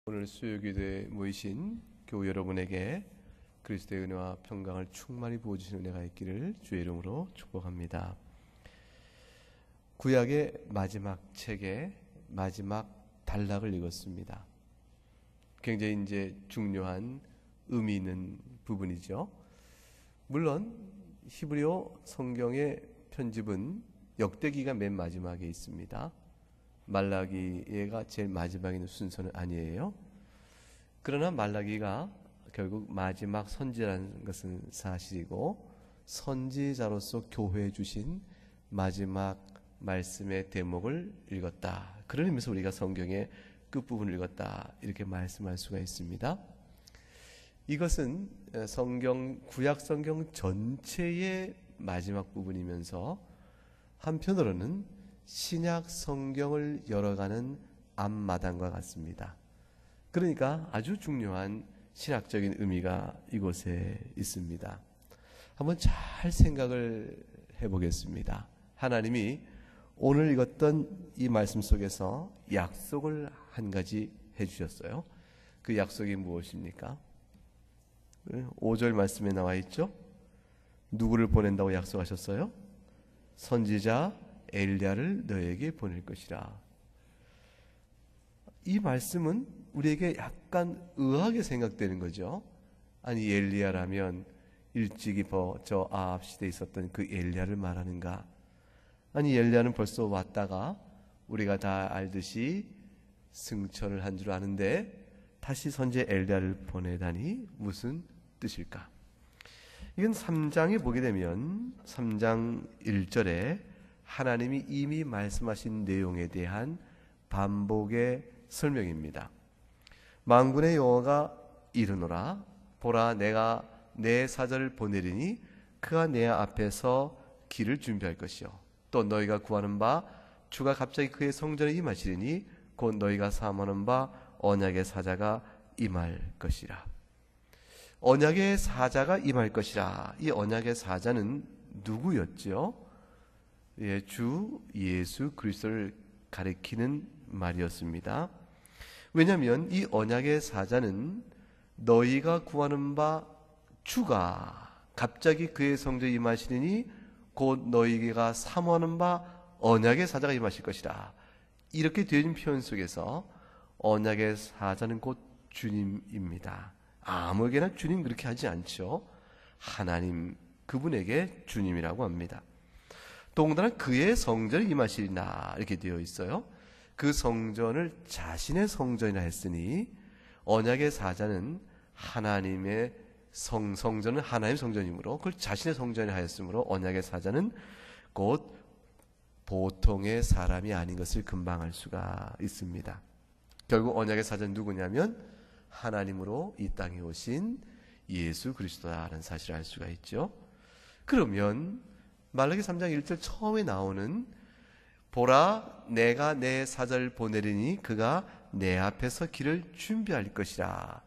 오늘 수요기도에 모이신 교우 여러분에게 그리스도의 은혜와 평강을 충만히 부어주시는 은혜가 있기를 주의 이름으로 축복합니다. 구약의 마지막 책의 마지막 단락을 읽었습니다. 굉장히 이제 중요한 의미 있는 부분이죠. 물론 히브리어 성경의 편집은 역대기가 맨 마지막에 있습니다. 말라기가 제일 마지막에 있는 순서는 아니에요. 그러나 말라기가 결국 마지막 선지자라는 것은 사실이고, 선지자로서 교회에 주신 마지막 말씀의 대목을 읽었다. 그런 의미에서 우리가 성경의 끝부분을 읽었다, 이렇게 말씀할 수가 있습니다. 이것은 구약 성경 전체의 마지막 부분이면서 한편으로는 신약 성경을 열어가는 앞마당과 같습니다. 그러니까 아주 중요한 신학적인 의미가 이곳에 있습니다. 한번 잘 생각을 해보겠습니다. 하나님이 오늘 읽었던 이 말씀 속에서 약속을 한 가지 해주셨어요. 그 약속이 무엇입니까? 5절 말씀에 나와 있죠. 누구를 보낸다고 약속하셨어요? 선지자 엘리야를 너에게 보낼 것이라. 이 말씀은 우리에게 약간 의아하게 생각되는 거죠. 아니, 엘리야라면 일찍이 저 아합 시대에 있었던 그 엘리야를 말하는가? 아니, 엘리야는 벌써 왔다가 우리가 다 알듯이 승천을 한 줄 아는데 다시 선지자 엘리야를 보내다니 무슨 뜻일까? 이건 3장에 보게 되면 3장 1절에 하나님이 이미 말씀하신 내용에 대한 반복의 설명입니다. 만군의 여호와가 이르노라, 보라, 내가 내 사자를 보내리니 그가 내 앞에서 길을 준비할 것이요, 또 너희가 구하는 바 주가 갑자기 그의 성전에 임하시리니 곧 너희가 사모하는 바 언약의 사자가 임할 것이라. 언약의 사자가 임할 것이라. 이 언약의 사자는 누구였죠? 주 예수 그리스도를 가리키는 말이었습니다. 왜냐하면 이 언약의 사자는 너희가 구하는 바 주가 갑자기 그의 성전에 임하시리니 곧 너희가 사모하는 바 언약의 사자가 임하실 것이라. 이렇게 되어진 표현 속에서 언약의 사자는 곧 주님입니다. 아무에게나 주님 그렇게 하지 않죠. 하나님, 그분에게 주님이라고 합니다. 더군다나 그의 성전에 임하시리나 이렇게 되어 있어요. 그 성전을 자신의 성전이라 했으니 언약의 사자는 하나님의 성전은 하나님의 성전이므로 그걸 자신의 성전이라 하였으므로 언약의 사자는 곧 보통의 사람이 아닌 것을 금방 알 수가 있습니다. 결국 언약의 사자는 누구냐면 하나님으로 이 땅에 오신 예수 그리스도라는 사실을 알 수가 있죠. 그러면 말라기 3장 1절 처음에 나오는 보라, 내가 내 사자를 보내리니 그가 내 앞에서 길을 준비할 것이라.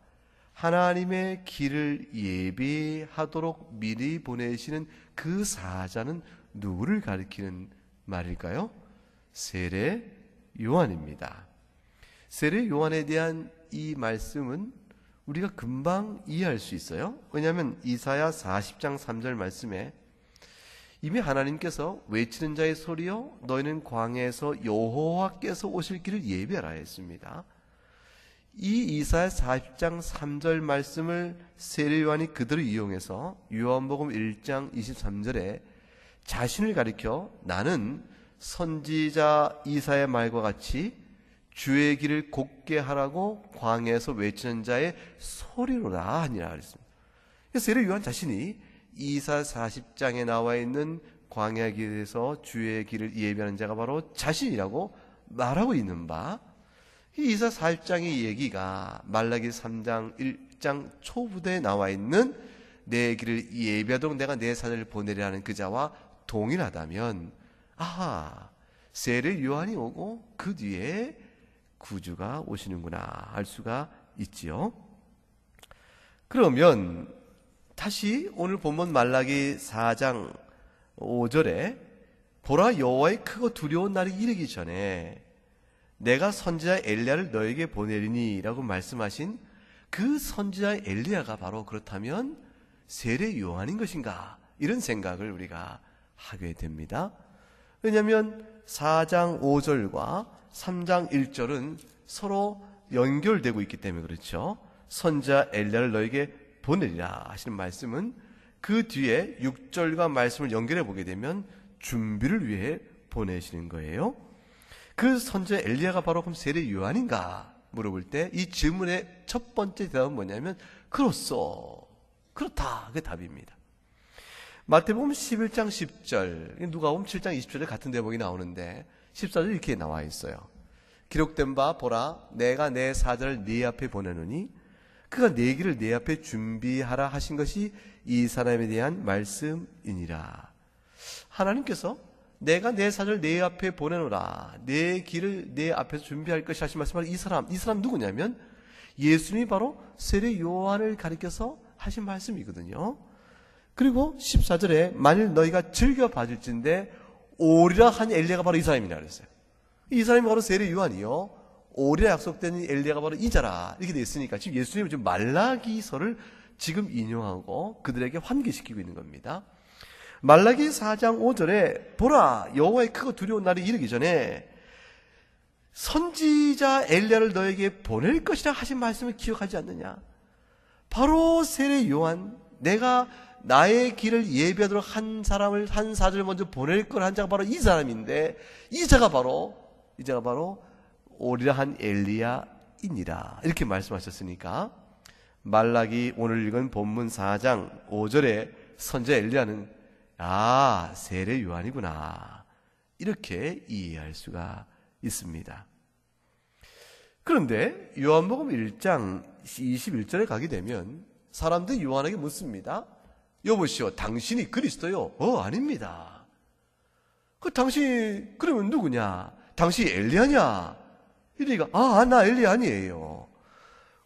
하나님의 길을 예비하도록 미리 보내시는 그 사자는 누구를 가리키는 말일까요? 세례 요한입니다. 세례 요한에 대한 이 말씀은 우리가 금방 이해할 수 있어요. 왜냐하면 이사야 40장 3절 말씀에 이미 하나님께서 외치는 자의 소리여 너희는 광야에서 여호와께서 오실 길을 예비하라 했습니다. 이 이사야 40장 3절 말씀을 세례 요한이 그대로 이용해서 요한복음 1장 23절에 자신을 가리켜 나는 선지자 이사야의 말과 같이 주의 길을 곧게 하라고 광야에서 외치는 자의 소리로라 하니라 그랬습니다. 세례 요한 자신이 이사 40장에 나와 있는 광야 길에서 주의 길을 예비하는 자가 바로 자신이라고 말하고 있는 바, 이 이사 40장의 얘기가 말라기 3장 1장 초부대에 나와 있는 내 길을 예비하도록 내가 내 사자를 보내리라는 그 자와 동일하다면, 아하, 세례 요한이 오고 그 뒤에 구주가 오시는구나 알 수가 있지요. 그러면 다시 오늘 본문 말라기 4장 5절에 보라, 여호와의 크고 두려운 날이 이르기 전에 내가 선지자 엘리야를 너에게 보내리니 라고 말씀하신 그 선지자 엘리야가 바로 그렇다면 세례 요한인 것인가, 이런 생각을 우리가 하게 됩니다. 왜냐하면 4장 5절과 3장 1절은 서로 연결되고 있기 때문에 그렇죠. 선지자 엘리야를 너에게 보내리라 하시는 말씀은 그 뒤에 6절과 말씀을 연결해 보게 되면 준비를 위해 보내시는 거예요. 그 선지자 엘리야가 바로 그럼 세례 요한인가 물어볼 때 이 질문의 첫 번째 대답은 뭐냐면 그렇소, 그렇다, 그게 답입니다. 마태복음 11장 10절, 누가복음 7장 20절에 같은 대목이 나오는데 14절 이렇게 나와 있어요. 기록된 바 보라, 내가 내 사자를 네 앞에 보내노니 그가 네 길을 네 앞에 준비하라 하신 것이 이 사람에 대한 말씀이니라. 하나님께서 내가 내 사자를 네 앞에 보내노라, 내 길을 네 앞에서 준비할 것이 하신 말씀은 이 사람 누구냐면 예수님이 바로 세례 요한을 가리켜서 하신 말씀이거든요. 그리고 14절에 만일 너희가 즐겨 봐줄진데 오리라 한 엘리야가 바로 이 사람이라 그랬어요. 이 사람이 바로 세례 요한이요, 오리라 약속된 엘리야가 바로 이자라, 이렇게 돼 있으니까 지금 예수님은 지금 말라기서를 지금 인용하고 그들에게 환기시키고 있는 겁니다. 말라기 4장 5절에 보라, 여호와의 크고 두려운 날이 이르기 전에 선지자 엘리야를 너에게 보낼 것이라 하신 말씀을 기억하지 않느냐. 바로 세례 요한, 내가 나의 길을 예비하도록 한 사자를 먼저 보낼 걸 한 자가 바로 이 사람인데, 이자가 바로 오리라 한 엘리야이니라, 이렇게 말씀하셨으니까 말라기 오늘 읽은 본문 4장 5절에 선지자 엘리야는 세례 요한이구나, 이렇게 이해할 수가 있습니다. 그런데 요한복음 1장 21절에 가게 되면 사람들이 요한에게 묻습니다. 여보시오, 당신이 그리스도요? 아닙니다. 당신 그러면 누구냐? 당신 엘리야냐? 이러니까 나 엘리야 아니에요.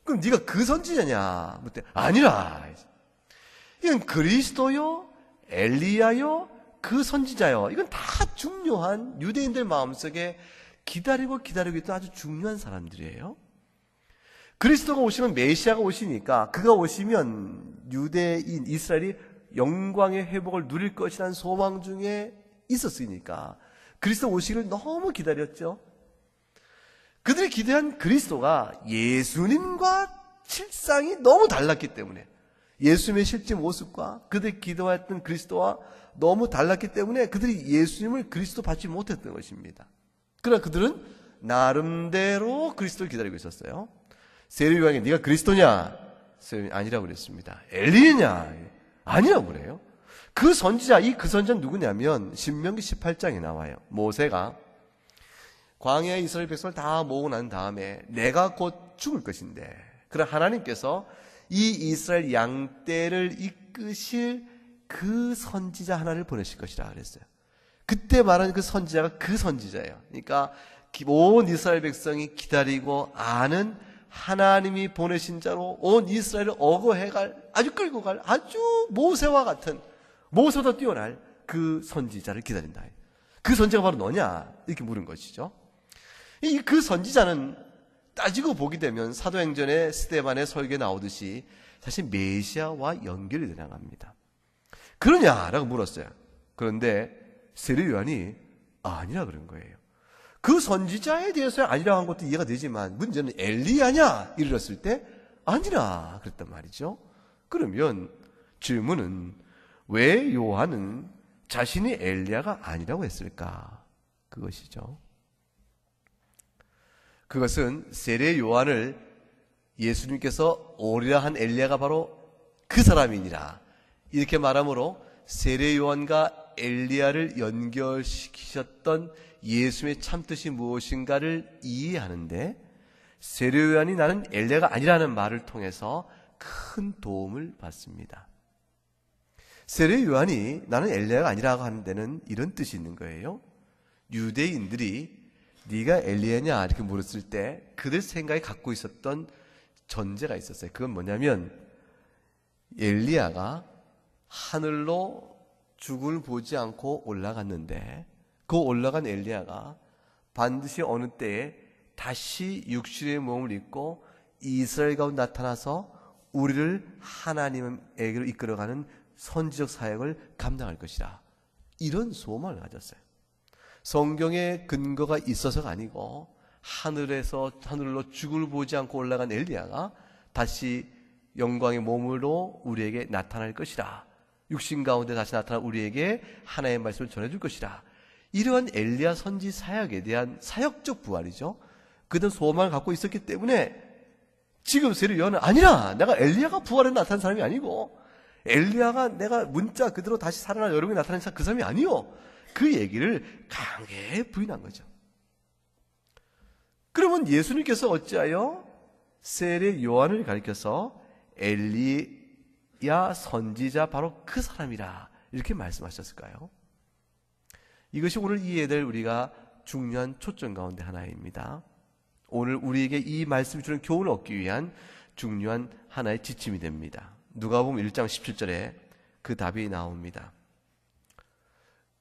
그럼 네가 그 선지자냐? 묻대. 아니라. 이건 그리스도요, 엘리야요, 그 선지자요. 이건 다 중요한, 유대인들 마음속에 기다리고 있던 아주 중요한 사람들이에요. 그리스도가 오시면, 메시아가 오시니까, 그가 오시면 유대인 이스라엘이 영광의 회복을 누릴 것이라는 소망 중에 있었으니까 그리스도 오시기를 너무 기다렸죠. 그들이 기대한 그리스도가 예수님과 실상이 너무 달랐기 때문에, 예수님의 실제 모습과 그들이 기도했던 그리스도와 너무 달랐기 때문에 그들이 예수님을 그리스도 받지 못했던 것입니다. 그러나 그들은 나름대로 그리스도를 기다리고 있었어요. 세례 요한이 네가 그리스도냐? 아니라고 그랬습니다. 엘리야냐? 아니라고 그래요. 그 선지자는 누구냐면 신명기 18장에 나와요. 모세가 광야에 이스라엘 백성을 다 모으고 난 다음에 내가 곧 죽을 것인데, 그러나 하나님께서 이 이스라엘 양떼를 이끄실 그 선지자 하나를 보내실 것이라 그랬어요. 그때 말하는 그 선지자가 그 선지자예요. 그러니까 온 이스라엘 백성이 기다리고 아는 하나님이 보내신 자로 온 이스라엘을 어거해갈, 아주 끌고 갈, 아주 모세와 같은, 모세보다 뛰어날 그 선지자를 기다린다. 그 선지자가 바로 너냐? 이렇게 물은 것이죠. 그 선지자는 따지고 보게 되면 사도행전의 스데반의 설교에 나오듯이 사실 메시아와 연결이 되나갑니다. 그러냐라고 물었어요. 그런데 세례 요한이 아니라 그런 거예요. 그 선지자에 대해서 아니라고 한 것도 이해가 되지만 문제는 엘리야냐 이르렀을 때 아니라 그랬단 말이죠. 그러면 질문은 왜 요한은 자신이 엘리야가 아니라고 했을까? 그것이죠. 그것은 세례 요한을 예수님께서 오리라 한 엘리야가 바로 그 사람이니라 이렇게 말함으로 세례 요한과 엘리야를 연결시키셨던 예수님의 참뜻이 무엇인가를 이해하는데, 세례 요한이 나는 엘리야가 아니라는 말을 통해서 큰 도움을 받습니다. 세례 요한이 나는 엘리야가 아니라고 하는 데는 이런 뜻이 있는 거예요. 유대인들이 네가 엘리야냐 이렇게 물었을 때 그들 생각에 갖고 있었던 전제가 있었어요. 그건 뭐냐면 엘리야가 하늘로 죽음을 보지 않고 올라갔는데 그 올라간 엘리야가 반드시 어느 때에 다시 육신의 몸을 입고 이스라엘 가운데 나타나서 우리를 하나님에게로 이끌어가는 선지적 사역을 감당할 것이라. 이런 소망을 가졌어요. 성경에 근거가 있어서가 아니고 하늘로 죽을 보지 않고 올라간 엘리야가 다시 영광의 몸으로 우리에게 나타날 것이라. 육신 가운데 다시 나타나 우리에게 하나님의 말씀을 전해줄 것이라. 이러한 엘리야 선지 사역에 대한 사역적 부활이죠. 그런 소망을 갖고 있었기 때문에 지금 세례 요한은 아니라, 내가 엘리야가 부활해 나타난 사람이 아니고 엘리야가 내가 문자 그대로 다시 살아나 여러분이 나타난 그 사람이 아니요. 그 얘기를 강하게 부인한 거죠. 그러면 예수님께서 어찌하여 세례 요한을 가리켜서 엘리야 선지자 바로 그 사람이라 이렇게 말씀하셨을까요? 이것이 오늘 이해될 우리가 중요한 초점 가운데 하나입니다. 오늘 우리에게 이 말씀이 주는 교훈을 얻기 위한 중요한 하나의 지침이 됩니다. 누가복음 1장 17절에 그 답이 나옵니다.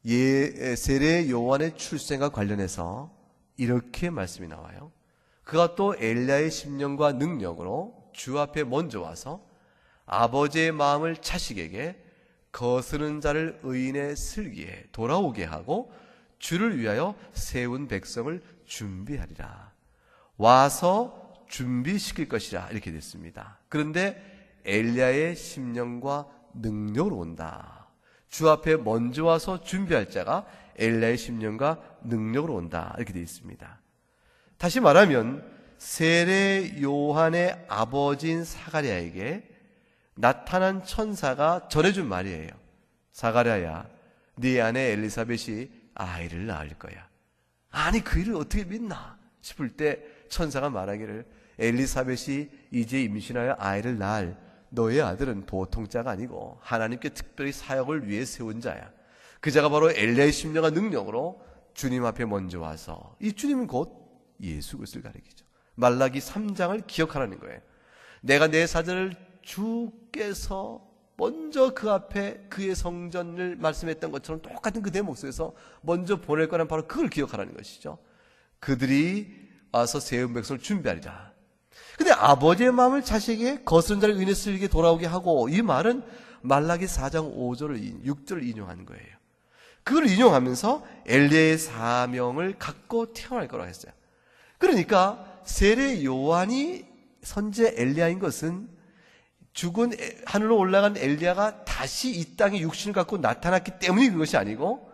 세례 요한의 출생과 관련해서 이렇게 말씀이 나와요. 그가 또 엘리야의 심령과 능력으로 주 앞에 먼저 와서 아버지의 마음을 자식에게 거스르는 자를 의인의 슬기에 돌아오게 하고 주를 위하여 세운 백성을 준비하리라. 와서 준비시킬 것이라 이렇게 됐습니다. 그런데 엘리야의 심령과 능력으로 온다. 주 앞에 먼저 와서 준비할 자가 엘리야의 심령과 능력으로 온다 이렇게 되어 있습니다. 다시 말하면 세례 요한의 아버지인 사가랴에게 나타난 천사가 전해준 말이에요. 사가랴야, 네 아내 엘리사벳이 아이를 낳을 거야. 아니 그 일을 어떻게 믿나 싶을 때 천사가 말하기를 엘리사벳이 이제 임신하여 아이를 낳을 너의 아들은 보통 자가 아니고 하나님께 특별히 사역을 위해 세운 자야. 그 자가 바로 엘리야의 심령과 능력으로 주님 앞에 먼저 와서, 이 주님은 곧 예수 그리스도를 가리키죠. 말라기 3장을 기억하라는 거예요. 내가 내 사전을 주께서 먼저 그 앞에 그의 성전을 말씀했던 것처럼 똑같은 그 대목에서 먼저 보낼 거란 바로 그걸 기억하라는 것이죠. 그들이 와서 세운 백성을 준비하리라. 근데 아버지의 마음을 자식에게 거스른 자를 의인의 슬기에 돌아오게 하고, 이 말은 말라기 4장 6절을 인용하는 거예요. 그걸 인용하면서 엘리야의 사명을 갖고 태어날 거라고 했어요. 그러니까 세례 요한이 선지자 엘리야인 것은 죽은 하늘로 올라간 엘리야가 다시 이 땅에 육신을 갖고 나타났기 때문이 그것이 아니고,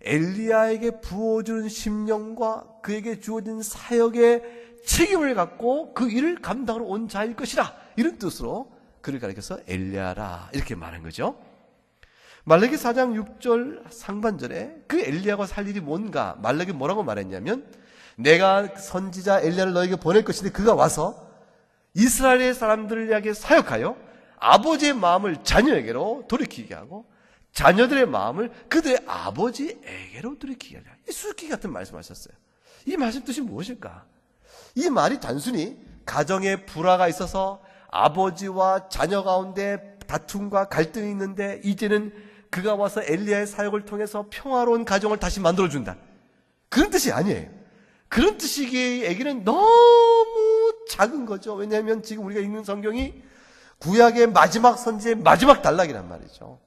엘리야에게 부어주는 심령과 그에게 주어진 사역의 책임을 갖고 그 일을 감당하러 온 자일 것이라, 이런 뜻으로 그를 가리켜서 엘리야라 이렇게 말한 거죠. 말라기 4장 6절 상반절에 그 엘리야가 살 일이 뭔가, 말라기 뭐라고 말했냐면, 내가 선지자 엘리야를 너에게 보낼 것인데 그가 와서 이스라엘의 사람들에게 사역하여 아버지의 마음을 자녀에게로 돌이키게 하고 자녀들의 마음을 그들의 아버지에게로 돌이키게 하라. 이 수수께끼 같은 말씀하셨어요. 이 말씀 뜻이 무엇일까? 이 말이 단순히 가정에 불화가 있어서 아버지와 자녀 가운데 다툼과 갈등이 있는데 이제는 그가 와서 엘리야의 사역을 통해서 평화로운 가정을 다시 만들어준다, 그런 뜻이 아니에요. 그런 뜻이기에는 너무 작은 거죠. 왜냐하면 지금 우리가 읽는 성경이 구약의 마지막 선지의 마지막 단락이란 말이죠.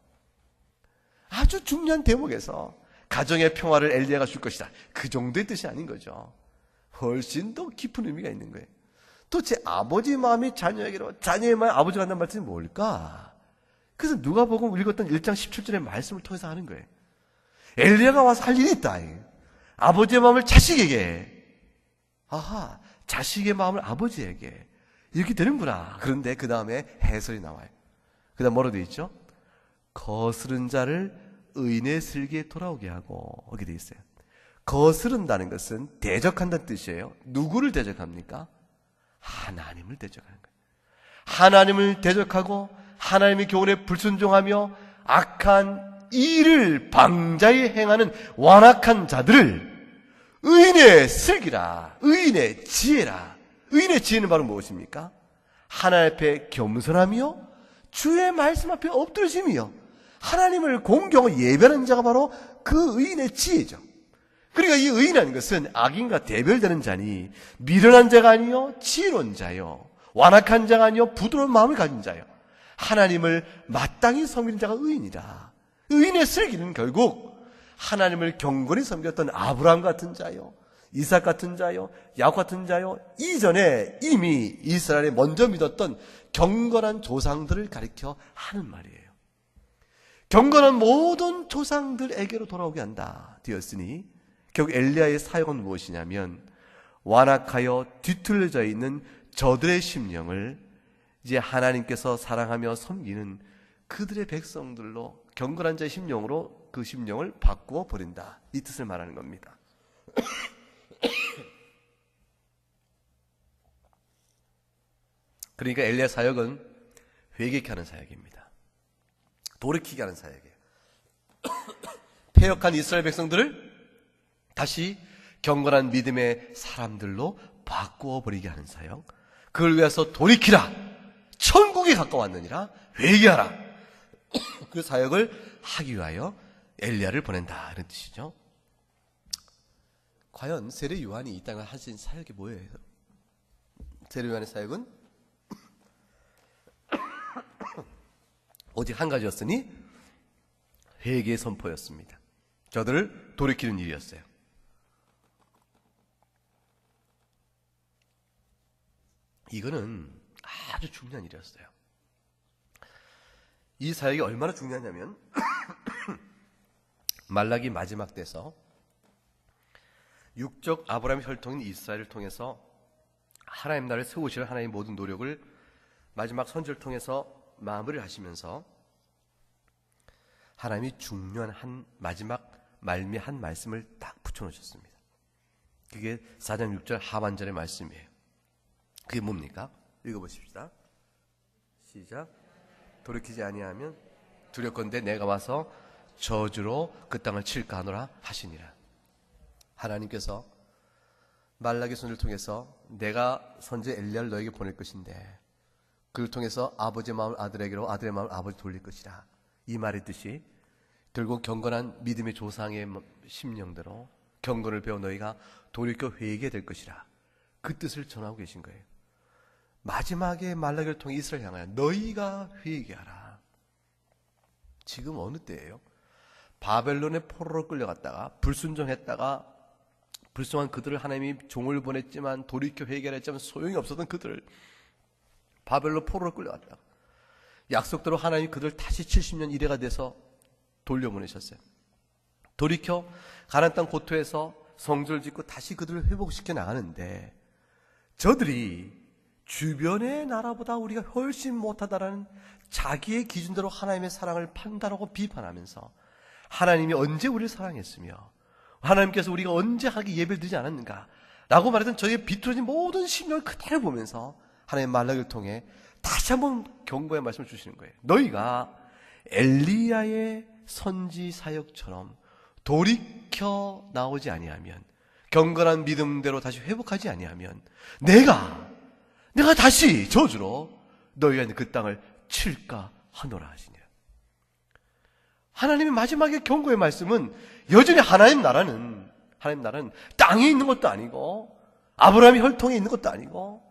아주 중요한 대목에서 가정의 평화를 엘리야가 줄 것이다, 그 정도의 뜻이 아닌 거죠. 훨씬 더 깊은 의미가 있는 거예요. 도대체 아버지 마음이 자녀에게로, 자녀의 마음이 아버지가 한다는 말씀이 뭘까? 그래서 누가복음 읽었던 1장 17절의 말씀을 통해서 하는 거예요. 엘리야가 와서 할 일이 있다. 아버지의 마음을 자식에게, 아하, 자식의 마음을 아버지에게, 이렇게 되는구나. 그런데 그 다음에 해설이 나와요. 그 다음 뭐로 되어 있죠? 거스른 자를 의인의 슬기에 돌아오게 하고, 이렇게 되어 있어요. 거스른다는 것은 대적한다는 뜻이에요. 누구를 대적합니까? 하나님을 대적하는 거예요. 하나님을 대적하고 하나님의 교훈에 불순종하며 악한 일을 방자히 행하는 완악한 자들을 의인의 슬기라, 의인의 지혜라. 의인의 지혜는 바로 무엇입니까? 하나님 앞에 겸손하며 주의 말씀 앞에 엎드러짐이요, 하나님을 공경하고 예배하는 자가 바로 그 의인의 지혜죠. 그러니까 이 의인이라는 것은 악인과 대별되는 자니 미련한 자가 아니요 지혜로운 자요 완악한 자가 아니요 부드러운 마음을 가진 자요 하나님을 마땅히 섬기는 자가 의인이다. 의인의 슬기는 결국 하나님을 경건히 섬겼던 아브라함 같은 자요 이삭 같은 자요 야곱 같은 자요 이전에 이미 이스라엘에 먼저 믿었던 경건한 조상들을 가리켜 하는 말이에요. 경건한 모든 조상들에게로 돌아오게 한다 되었으니 결국 엘리야의 사역은 무엇이냐면 완악하여 뒤틀려져 있는 저들의 심령을 이제 하나님께서 사랑하며 섬기는 그들의 백성들로 경건한 자의 심령으로 그 심령을 바꾸어 버린다. 이 뜻을 말하는 겁니다. 그러니까 엘리야 사역은 회개케 하는 사역입니다. 돌이키게 하는 사역이에요. 패역한 이스라엘 백성들을 다시 경건한 믿음의 사람들로 바꾸어 버리게 하는 사역. 그걸 위해서 돌이키라. 천국에 가까웠느니라. 회개하라. 그 사역을 하기 위하여 엘리야를 보낸다. 이런 뜻이죠. 과연 세례 요한이 이 땅에 하신 사역이 뭐예요? 세례 요한의 사역은 오직 한 가지였으니 회개의 선포였습니다. 저들을 돌이키는 일이었어요. 이거는 아주 중요한 일이었어요. 이 사역이 얼마나 중요하냐면 말라기 마지막 때서 육적 아브라함의 혈통인 이스라엘을 통해서 하나님 나라를 세우실 하나님의 모든 노력을 마지막 선지를 통해서 마무리를 하시면서 하나님이 중요한 한 마지막 말미 한 말씀을 딱 붙여놓으셨습니다. 그게 4장 6절 하반절의 말씀이에요. 그게 뭡니까? 읽어보십시다. 시작. 돌이키지 아니하면 두렵건대 내가 와서 저주로 그 땅을 칠까 하노라 하시니라. 하나님께서 말라기 선지를 통해서 내가 선지 엘리야를 너에게 보낼 것인데 그를 통해서 아버지의 마음을 아들에게로 아들의 마음을 아버지 돌릴 것이라. 이 말의 뜻이 결국 경건한 믿음의 조상의 심령대로 경건을 배워 너희가 돌이켜 회개될 것이라. 그 뜻을 전하고 계신 거예요. 마지막에 말라기를 통해 이스라엘 향하여 너희가 회개하라. 지금 어느 때예요? 바벨론의 포로로 끌려갔다가 불순종했다가 불순한 그들을 하나님이 종을 보냈지만 돌이켜 회개를 했지만 소용이 없었던 그들을 바벨론 포로로 끌려갔다가 약속대로 하나님이 그들을 다시 70년 이래가 돼서 돌려보내셨어요. 돌이켜 가나안 땅 고토에서 성전을 짓고 다시 그들을 회복시켜 나가는데 저들이 주변의 나라보다 우리가 훨씬 못하다라는 자기의 기준대로 하나님의 사랑을 판단하고 비판하면서 하나님이 언제 우리를 사랑했으며 하나님께서 우리가 언제 하기 예배를 드리지 않았는가 라고 말했던 저희의 비틀어진 모든 심령을 그대로 보면서 하나님의 말라기를 통해 다시 한번 경고의 말씀을 주시는 거예요. 너희가 엘리야의 선지 사역처럼 돌이켜 나오지 아니하면 경건한 믿음대로 다시 회복하지 아니하면 내가 다시 저주로 너희가 그 땅을 칠까 하노라 하시니라. 하나님의 마지막에 경고의 말씀은 여전히 하나님 나라는 땅에 있는 것도 아니고 아브라함의 혈통에 있는 것도 아니고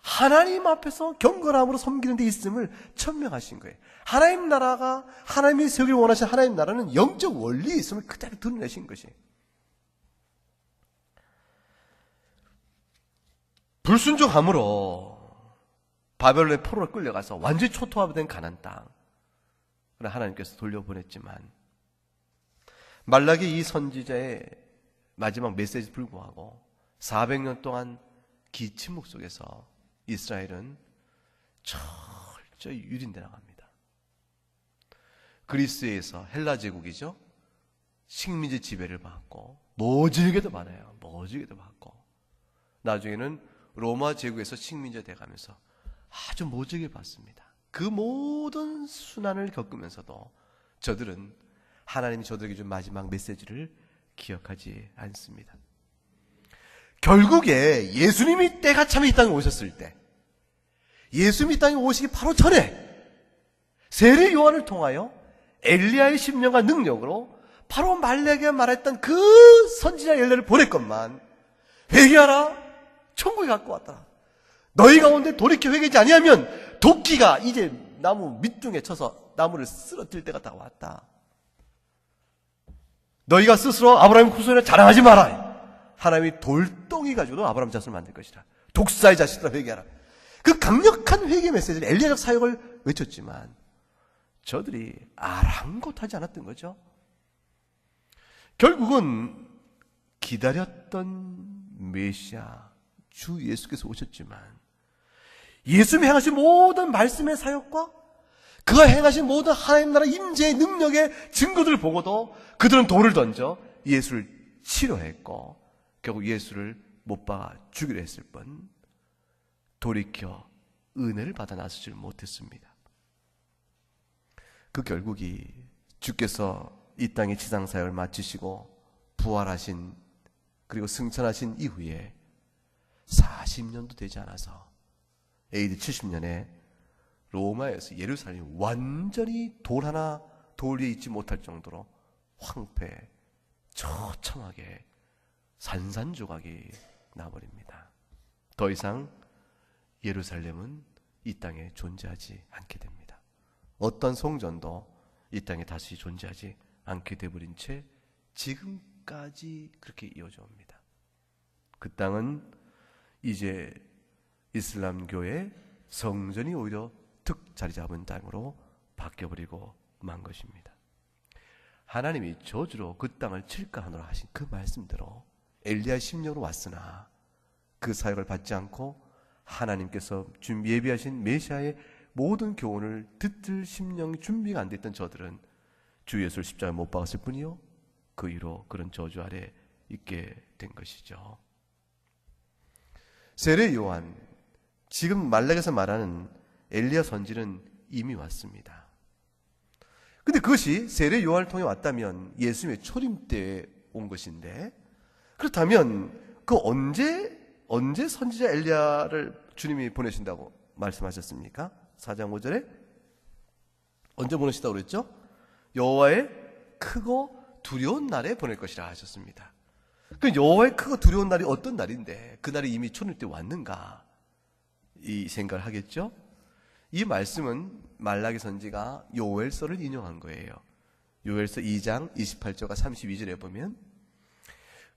하나님 앞에서 경건함으로 섬기는 데 있음을 천명하신 거예요. 하나님 나라가 하나님이 세우기를 원하신 하나님 나라는 영적 원리에 있음을 그대로 드러내신 것이에요. 불순종함으로 바벨론의 포로로 끌려가서 완전히 초토화된 가나안 땅 하나님께서 돌려보냈지만 말라기 이 선지자의 마지막 메시지에 불구하고 400년 동안 기침묵 속에서 이스라엘은 철저히 유린돼 나갑니다. 그리스에서 헬라 제국이죠. 식민지 지배를 받고 모질게도 받아요. 모질게도 받고 나중에는 로마 제국에서 식민지가 돼가면서 아주 모질게 받습니다. 그 모든 순환을 겪으면서도 저들은 하나님이 저들에게 준 마지막 메시지를 기억하지 않습니다. 결국에 예수님이 때가 참 이 땅에 오셨을 때 예수님이 이 땅에 오시기 바로 전에 세례 요한을 통하여 엘리야의 심령과 능력으로 바로 말레에게 말했던 그 선지자 엘리야를 보냈건만 회개하라, 천국에 갖고 왔다. 너희 가운데 돌이켜 회개하지 아니하면 도끼가 이제 나무 밑둥에 쳐서 나무를 쓰러뜨릴 때가 다 왔다. 너희가 스스로 아브라함의 후손이라 자랑하지 마라. 하나님이 돌덩이 가지고도 아브라함 자손을 만들 것이라. 독사의 자식들아 회개하라. 그 강력한 회개 메시지를 엘리야적 사역을 외쳤지만 저들이 아랑곳하지 않았던 거죠. 결국은 기다렸던 메시아 주 예수께서 오셨지만 예수님이 행하신 모든 말씀의 사역과 그가 행하신 모든 하나님 나라 임재의 능력의 증거들을 보고도 그들은 돌을 던져 예수를 치료했고 결국 예수를 못 박아 죽이려 했을 뿐 돌이켜 은혜를 받아 나서질 못했습니다. 그 결국이 주께서 이 땅의 지상사역을 마치시고 부활하신 그리고 승천하신 이후에 40년도 되지 않아서 AD 70년에 로마에서 예루살렘이 완전히 돌 하나 돌 위에 있지 못할 정도로 황폐, 처참하게 산산조각이 나버립니다. 더 이상 예루살렘은 이 땅에 존재하지 않게 됩니다. 어떤 성전도 이 땅에 다시 존재하지 않게 되어버린 채 지금까지 그렇게 이어져 옵니다. 그 땅은 이제 이슬람교의 성전이 오히려 득 자리 잡은 땅으로 바뀌어버리고 만 것입니다. 하나님이 저주로 그 땅을 칠까 하노라 하신 그 말씀대로 엘리야 심령으로 왔으나 그 사역을 받지 않고 하나님께서 예비하신 메시아의 모든 교훈을 듣을 심령이 준비가 안 됐던 저들은 주 예수를 십자가에 못 박았을 뿐이요 그 이후로 그런 저주 아래 있게 된 것이죠. 세례 요한, 지금 말락에서 말하는 엘리야 선지는 이미 왔습니다. 근데 그것이 세례 요한을 통해 왔다면 예수님의 초림 때 온 것인데 그렇다면 그 언제 선지자 엘리야를 주님이 보내신다고 말씀하셨습니까? 4장 5절에 언제 보내시다고 그랬죠? 여호와의 크고 두려운 날에 보낼 것이라 하셨습니다. 그 여호와의 크고 두려운 날이 어떤 날인데 그 날이 이미 초림 때 왔는가 이 생각을 하겠죠? 이 말씀은 말라기 선지가 요엘서를 인용한 거예요. 요엘서 2장 28절과 32절에 보면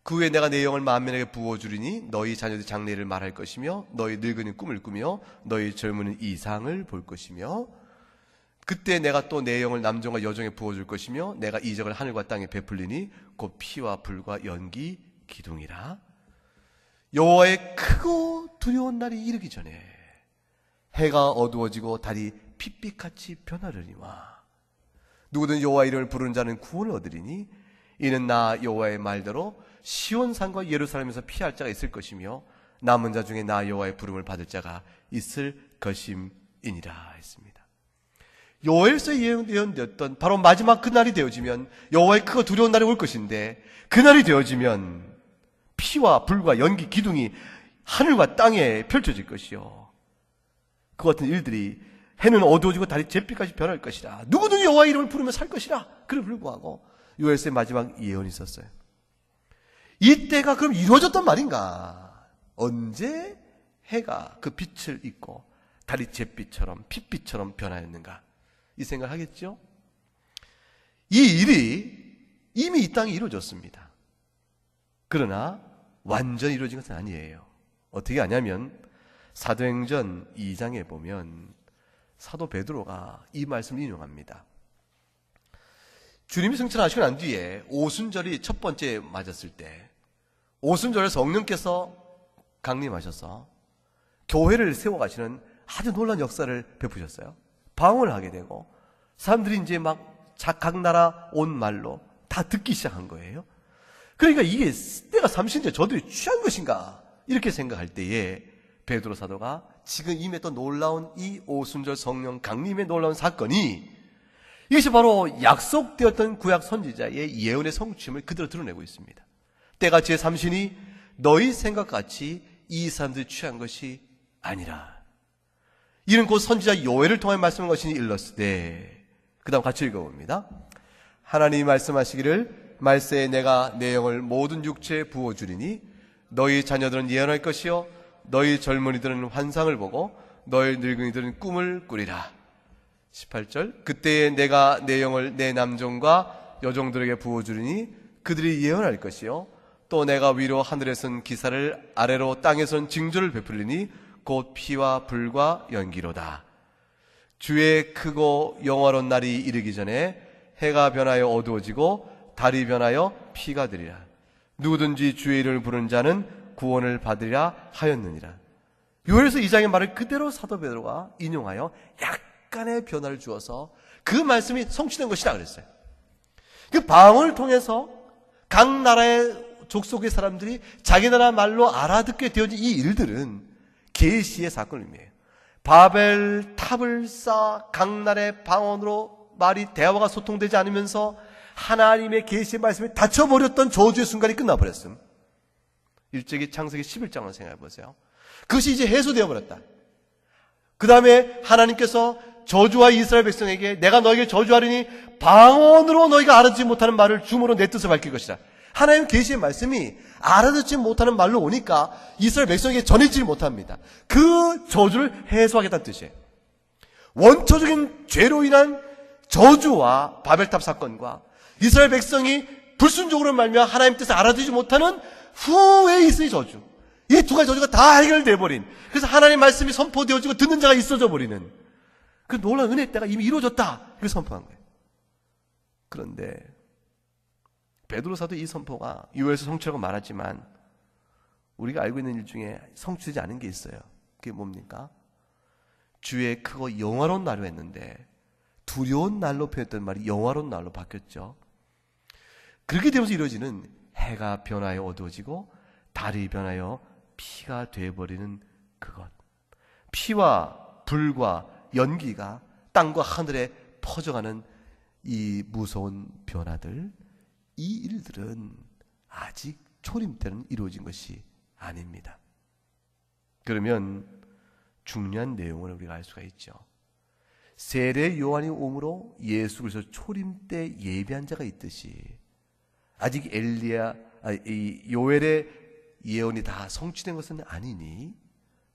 그 후에 내가 내 영을 만민에게 부어주리니 너희 자녀들이 장래를 말할 것이며 너희 늙은이 꿈을 꾸며 너희 젊은이는 이상을 볼 것이며 그때 내가 또 내 영을 남종과 여종에 부어줄 것이며 내가 이적을 하늘과 땅에 베풀리니 곧 피와 불과 연기 기둥이라. 여호와의 크고 두려운 날이 이르기 전에 해가 어두워지고 달이 핏빛같이 변하려니와 누구든 여호와 이름을 부르는 자는 구원을 얻으리니 이는 나 여호와의 말대로 시온산과 예루살렘에서 피할 자가 있을 것이며 남은 자 중에 나 여호와의 부름을 받을 자가 있을 것임이니라 했습니다. 요엘서에 예언되었던 바로 마지막 그날이 되어지면 여호와의 크고 두려운 날이 올 것인데 그날이 되어지면 피와 불과 연기 기둥이 하늘과 땅에 펼쳐질 것이요 그 같은 일들이 해는 어두워지고 달이 잿빛까지 변할 것이라. 누구든 여호와의 이름을 부르며 살 것이라. 그래 불구하고 요엘서의 마지막 예언이 있었어요. 이때가 그럼 이루어졌단 말인가? 언제 해가 그 빛을 잇고 달이 잿빛처럼 핏빛처럼 변하였는가? 이 생각을 하겠죠? 이 일이 이미 이 땅에 이루어졌습니다. 그러나 완전히 이루어진 것은 아니에요. 어떻게 하냐면 사도행전 2장에 보면 사도 베드로가 이 말씀을 인용합니다. 주님이 승천하시고 난 뒤에 오순절이 첫 번째 맞았을 때 오순절에 성령께서 강림하셔서 교회를 세워가시는 아주 놀라운 역사를 베푸셨어요. 방언을 하게 되고 사람들이 이제 막 각 나라 온 말로 다 듣기 시작한 거예요. 그러니까 이게 때가 삼신째 저들이 취한 것인가 이렇게 생각할 때에 베드로 사도가 지금 임했던 놀라운 이 오순절 성령 강림의 놀라운 사건이 이것이 바로 약속되었던 구약 선지자의 예언의 성취임을 그대로 드러내고 있습니다. 때가 제3신이 너희 생각같이 이 사람들이 취한 것이 아니라 이는 곧 선지자 요엘을 통해 말씀한 것이니 일렀으되 그 다음 같이 읽어봅니다. 하나님이 말씀하시기를 말세에 내가 내 영을 모든 육체에 부어주리니 너희 자녀들은 예언할 것이요 너희 젊은이들은 환상을 보고 너희 늙은이들은 꿈을 꾸리라. 18절 그때에 내가 내 영을 내 남종과 여종들에게 부어주리니 그들이 예언할 것이요 또 내가 위로 하늘에선 기사를 아래로 땅에선 징조를 베풀리니 곧 피와 불과 연기로다. 주의 크고 영화로운 날이 이르기 전에 해가 변하여 어두워지고 달이 변하여 피가 되리라. 누구든지 주의 이름을 부르는 자는 구원을 받으리라 하였느니라. 요엘서 2장의 말을 그대로 사도 베드로가 인용하여 약간의 변화를 주어서 그 말씀이 성취된 것이라 그랬어요. 그 방언을 통해서 각 나라의 족속의 사람들이 자기 나라 말로 알아듣게 되어진 이 일들은 계시의 사건임이에요. 바벨 탑을 쌓아 각 나라의 방언으로 말이 대화가 소통되지 않으면서 하나님의 계시의 말씀이 닫혀버렸던 저주의 순간이 끝나버렸음. 일제기 창세기 11장을 생각해 보세요. 그것이 이제 해소되어 버렸다. 그 다음에 하나님께서 저주와 이스라엘 백성에게 내가 너에게 저주하리니 방언으로 너희가 알아듣지 못하는 말을 주므로 내 뜻을 밝힐 것이다. 하나님 계시의 말씀이 알아듣지 못하는 말로 오니까 이스라엘 백성에게 전해지지 못합니다. 그 저주를 해소하겠다는 뜻이에요. 원초적인 죄로 인한 저주와 바벨탑 사건과 이스라엘 백성이 불순종으로 말미암아 하나님 뜻을 알아듣지 못하는 후에 있어의 저주, 이 두 가지 저주가 다 해결돼 버린, 그래서 하나님 말씀이 선포되어지고 듣는 자가 있어져 버리는 그 놀라운 은혜의 때가 이미 이루어졌다, 이렇게 선포한 거예요. 그런데 베드로사도 이 선포가 요엘서 성취라고 말하지만 우리가 알고 있는 일 중에 성취되지 않은 게 있어요. 그게 뭡니까? 주의 크고 영화로운 날로 했는데 두려운 날로 표현했던 말이 영화로운 날로 바뀌었죠. 그렇게 되면서 이루어지는 해가 변하여 어두워지고 달이 변하여 피가 되어버리는 그것, 피와 불과 연기가 땅과 하늘에 퍼져가는 이 무서운 변화들, 이 일들은 아직 초림 때는 이루어진 것이 아닙니다. 그러면 중요한 내용을 우리가 알 수가 있죠. 세례 요한이 오므로 예수 그리스도 초림 때 예비한 자가 있듯이 아직 이 요엘의 예언이 다 성취된 것은 아니니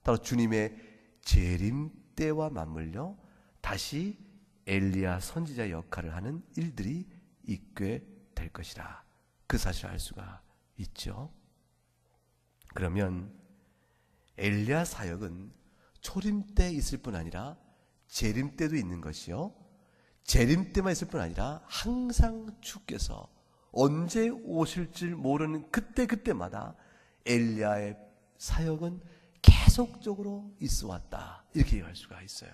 따로 주님의 재림 때와 맞물려 다시 엘리야 선지자 역할을 하는 일들이 있게 될 것이라, 그 사실을 알 수가 있죠. 그러면 엘리야 사역은 초림 때 있을 뿐 아니라 재림 때도 있는 것이요, 재림 때만 있을 뿐 아니라 항상 주께서 언제 오실지 모르는 그때마다 엘리야의 사역은 계속적으로 있어 왔다, 이렇게 얘기할 수가 있어요.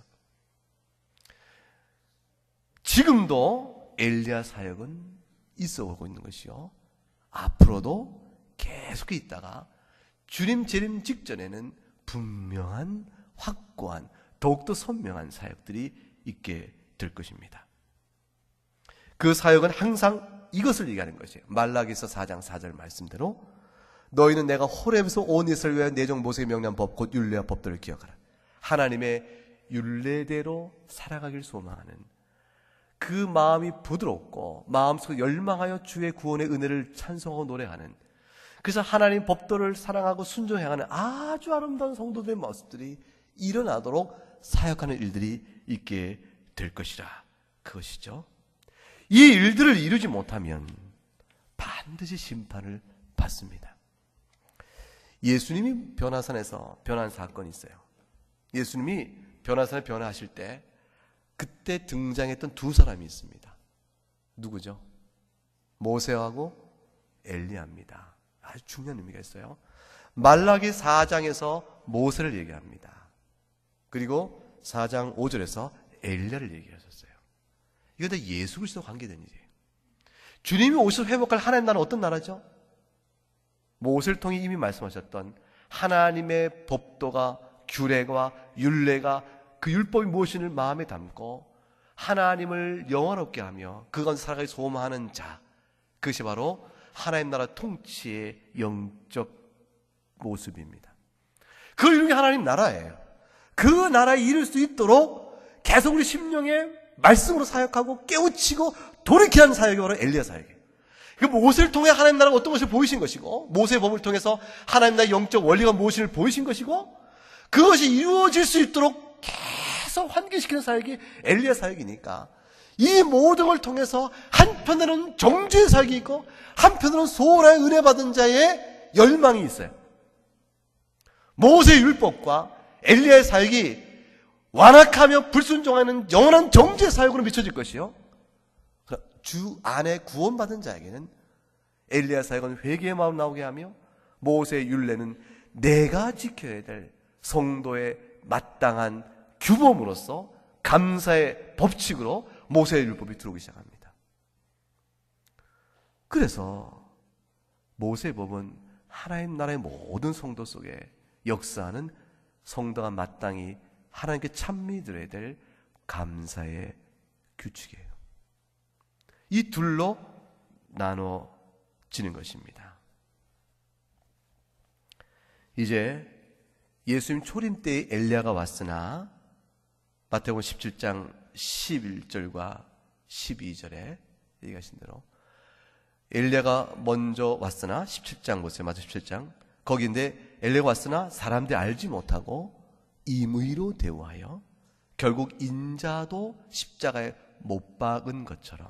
지금도 엘리야 사역은 있어 오고 있는 것이요, 앞으로도 계속 있다가 주님 재림 직전에는 분명한 확고한 더욱더 선명한 사역들이 있게 될 것입니다. 그 사역은 항상 이것을 얘기하는 것이에요. 말라기서 4장 4절 말씀대로 너희는 내가 호렙에서 온 이스라엘 위하여 내 종 모세의 명령 법 곧 율례와 법들을 기억하라. 하나님의 율례대로 살아가길 소망하는 그 마음이 부드럽고 마음속에 열망하여 주의 구원의 은혜를 찬송하고 노래하는, 그래서 하나님 법도를 사랑하고 순종해가는 아주 아름다운 성도들의 모습들이 일어나도록 사역하는 일들이 있게 될 것이라, 그것이죠. 이 일들을 이루지 못하면 반드시 심판을 받습니다. 예수님이 변화산에서 변한 사건이 있어요. 예수님이 변화산에 변화하실 때 그때 등장했던 두 사람이 있습니다. 누구죠? 모세하고 엘리야입니다. 아주 중요한 의미가 있어요. 말라기 4장에서 모세를 얘기합니다. 그리고 4장 5절에서 엘리야를 얘기하셨어요. 이거 다 예수 그리스도와 관계된 일이에요. 주님이 오셔서 회복할 하나님 나라는 어떤 나라죠? 모세를 통해 이미 말씀하셨던 하나님의 법도가, 규례가, 율례가, 그 율법이 무엇인지를 마음에 담고 하나님을 영원롭게 하며 그건 살아가기 소망하는 자, 그것이 바로 하나님 나라 통치의 영적 모습입니다. 그걸 이루는 게 하나님 나라예요. 그 나라에 이룰 수 있도록 계속 우리 심령에 말씀으로 사역하고 깨우치고 돌이키는 사역이 바로 엘리야 사역이에요. 그 모세를 통해 하나님 나라가 어떤 것을 보이신 것이고, 모세의 법을 통해서 하나님 나라의 영적 원리가 무엇인을 보이신 것이고, 그것이 이루어질 수 있도록 계속 환기시키는 사역이 엘리야 사역이니까, 이 모든 걸 통해서 한편으로는 정죄의 사역이 있고 한편으로는 소홀하게 은혜 받은 자의 열망이 있어요. 모세의 율법과 엘리야의 사역이 완악하며 불순종하는 영원한 정죄의 사역으로 비춰질 것이요, 주 안에 구원받은 자에게는 엘리야 사역은 회개의 마음 나오게 하며, 모세의 율례는 내가 지켜야 될 성도의 마땅한 규범으로서 감사의 법칙으로 모세의 율법이 들어오기 시작합니다. 그래서 모세의 법은 하나님 나라의 모든 성도 속에 역사하는 성도가 마땅히 하나님께 찬미 드려야 될 감사의 규칙이에요. 이 둘로 나눠지는 것입니다. 이제 예수님 초림 때에 엘리야가 왔으나, 마태복음 17장 11절과 12절에 얘기하신 대로 엘리야가 먼저 왔으나, 17장 보세요. 마태 17장 거기인데, 엘리야가 왔으나 사람들이 알지 못하고 임의로 대우하여 결국 인자도 십자가에 못 박은 것처럼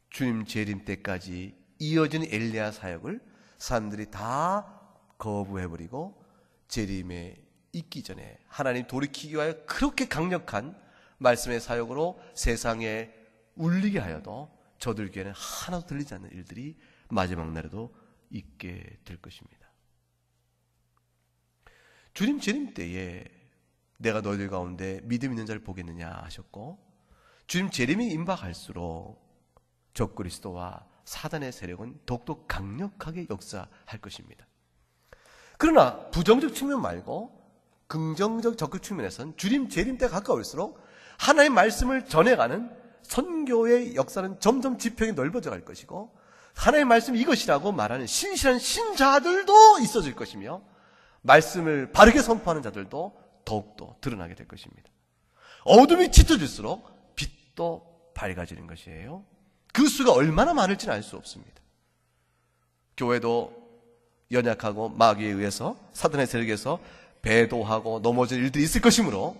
주님 재림 때까지 이어진 엘리야 사역을 사람들이 다 거부해버리고 재림에 있기 전에 하나님 돌이키기 위하여 그렇게 강력한 말씀의 사역으로 세상에 울리게 하여도 저들에게는 하나도 들리지 않는 일들이 마지막 날에도 있게 될 것입니다. 주님 재림 때에 내가 너희들 가운데 믿음 있는 자를 보겠느냐 하셨고, 주님 재림이 임박할수록 적그리스도와 사단의 세력은 더욱더 강력하게 역사할 것입니다. 그러나 부정적 측면 말고 긍정적 적극 측면에서는 주님 재림 때 가까울수록 하나님의 말씀을 전해가는 선교의 역사는 점점 지평이 넓어져 갈 것이고, 하나님의 말씀이 이것이라고 말하는 신실한 신자들도 있어질 것이며, 말씀을 바르게 선포하는 자들도 더욱더 드러나게 될 것입니다. 어둠이 짙어질수록 빛도 밝아지는 것이에요. 그 수가 얼마나 많을지는 알 수 없습니다. 교회도 연약하고 마귀에 의해서, 사단의 세력에서 배도하고 넘어질 일들이 있을 것이므로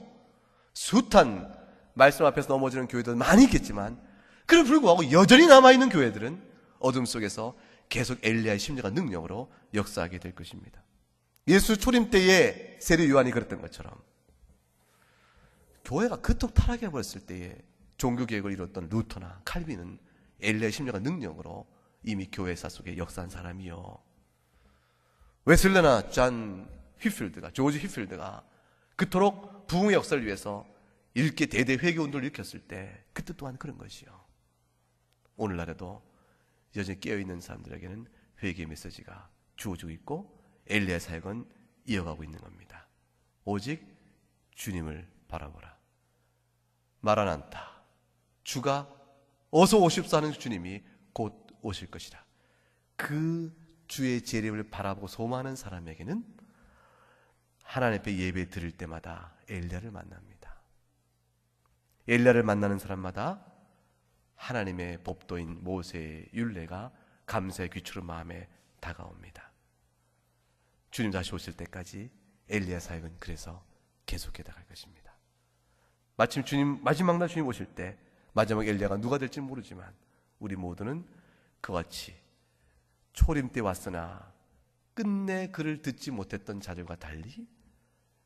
숱한 말씀 앞에서 넘어지는 교회도 많이 있겠지만, 그럼에도 불구하고 여전히 남아있는 교회들은 어둠 속에서 계속 엘리야의 심리가 능력으로 역사하게 될 것입니다. 예수 초림 때에 세례 요한이 그랬던 것처럼 교회가 그토록 타락해버렸을 때에 종교개혁을 이뤘던 루터나 칼빈은 엘리야의 심리가 능력으로 이미 교회사 속에 역사한 사람이요, 웨슬레나 존 휘필드가, 조지 휘필드가 그토록 부흥의 역사를 위해서 일개 대대 회개운동을 일으켰을 때 그때 또한 그런 것이요, 오늘날에도 여전히 깨어있는 사람들에게는 회개의 메시지가 주어지고 있고 엘리야의 사역은 이어가고 있는 겁니다. 오직 주님을 바라보라. 마라난타, 주가 어서 오십사 하는 주님이 곧 오실 것이라. 그 주의 재림을 바라보고 소망하는 사람에게는 하나님 앞에 예배 드릴 때마다 엘리야를 만납니다. 엘리야를 만나는 사람마다 하나님의 법도인 모세의 율례가 감사의 귀추로 마음에 다가옵니다. 주님 다시 오실 때까지 엘리야 사역은 그래서 계속해 나갈 것입니다. 마침 주님 마지막 날 주님 오실 때 마지막 엘리야가 누가 될지 모르지만 우리 모두는 그와 같이 초림 때 왔으나 끝내 그를 듣지 못했던 자들과 달리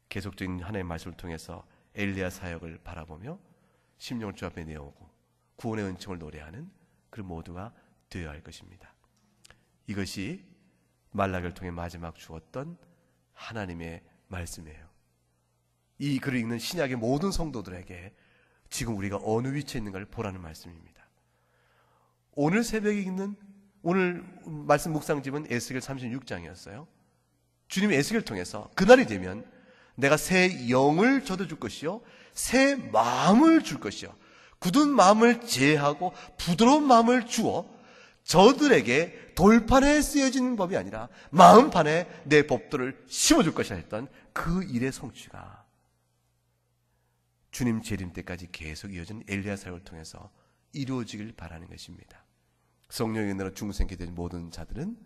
계속적인 하나님의 말씀을 통해서 엘리야 사역을 바라보며 심령을 주 앞에 내어오고 구원의 은총을 노래하는 그 모두가 되어야 할 것입니다. 이것이 말라기를 통해 마지막 주었던 하나님의 말씀이에요. 이 글을 읽는 신약의 모든 성도들에게 지금 우리가 어느 위치에 있는가를 보라는 말씀입니다. 오늘 새벽에 읽는 오늘 말씀 묵상집은 에스겔 36장이었어요. 주님이 에스겔을 통해서 그날이 되면 내가 새 영을 젖어줄 것이요 새 마음을 줄 것이요 굳은 마음을 제하고 부드러운 마음을 주어 저들에게 돌판에 쓰여진 법이 아니라 마음판에 내 법도를 심어줄 것이라 했던 그 일의 성취가 주님 재림 때까지 계속 이어진 엘리야 사역을 통해서 이루어지길 바라는 것입니다. 성령의 은혜로 중생케 된 모든 자들은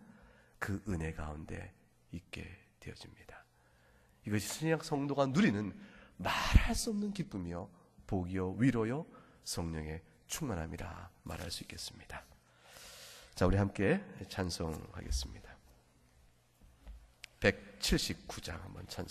그 은혜 가운데 있게 되어집니다. 이것이 신약 성도가 누리는 말할 수 없는 기쁨이요, 복이요, 위로요, 성령의 충만함이라 말할 수 있겠습니다. 자, 우리 함께 찬송하겠습니다. 179장 한번 찬송.